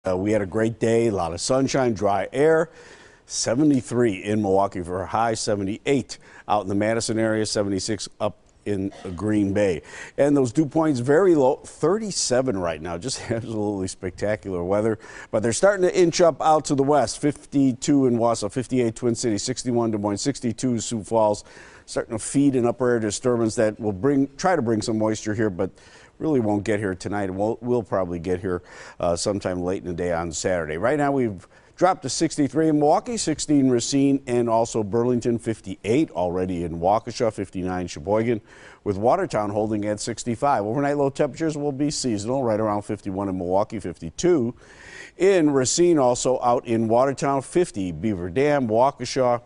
We had a great day, a lot of sunshine, dry air. 73 in Milwaukee for a high, 78 out in the Madison area, 76 up in Green Bay. And those dew points very low, 37 right now, just absolutely spectacular weather. But they're starting to inch up out to the west, 52 in Wausau, 58 Twin Cities, 61 Des Moines, 62 Sioux Falls. Starting to feed an upper air disturbance that will try to bring some moisture here, but really won't get here tonight. We'll probably get here sometime late in the day on Saturday. Right now we've dropped to 63 in Milwaukee, 60 in Racine, and also Burlington, 58 already in Waukesha, 59 Sheboygan, with Watertown holding at 65. Overnight low temperatures will be seasonal, right around 51 in Milwaukee, 52 in Racine, also out in Watertown, 50 Beaver Dam, Waukesha,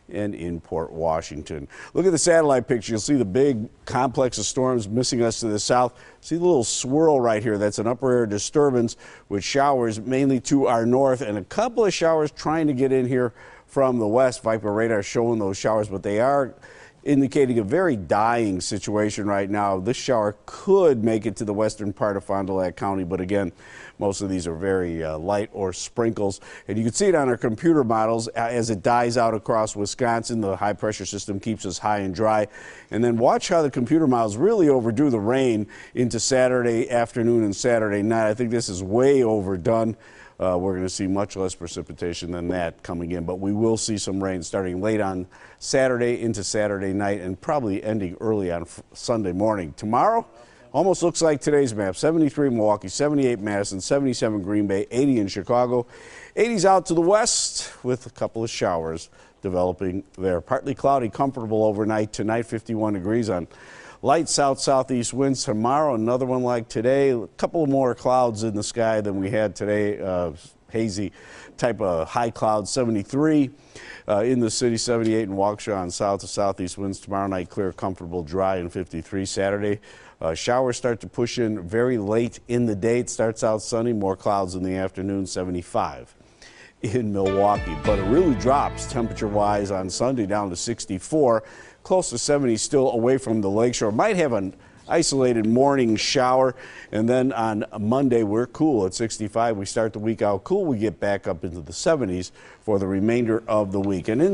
and in Port Washington. Look at the satellite picture. You'll see the big complex of storms missing us to the south. See the little swirl right here? That's an upper air disturbance with showers mainly to our north and a couple of showers trying to get in here from the west. Viper radar showing those showers, but they are indicating a very dying situation right now. This shower could make it to the western part of Fond du Lac County, but again, most of these are very light or sprinkles. And you can see it on our computer models as it dies out across Wisconsin. The high pressure system keeps us high and dry. And then watch how the computer models really overdo the rain into Saturday afternoon and Saturday night. I think this is way overdone. We're going to see much less precipitation than that coming in, but we will see some rain starting late on Saturday into Saturday night and probably ending early on Sunday morning. Tomorrow almost looks like today's map. 73 Milwaukee, 78 Madison, 77 Green Bay, 80 in Chicago. 80s out to the west with a couple of showers developing there. Partly cloudy, comfortable overnight. Tonight 51 degrees on light south-southeast winds. Tomorrow, another one like today. A couple of more clouds in the sky than we had today. Hazy type of high cloud. 73 in the city, 78 in Waukesha on south to southeast winds. Tomorrow night, clear, comfortable, dry, and 53. Saturday, showers start to push in very late in the day. It starts out sunny, more clouds in the afternoon, 75 in Milwaukee. But it really drops temperature-wise on Sunday down to 64. Close to 70 still away from the lakeshore. Might have an isolated morning shower, and then on Monday we're cool at 65. We start the week out cool. We get back up into the 70s for the remainder of the week. And in the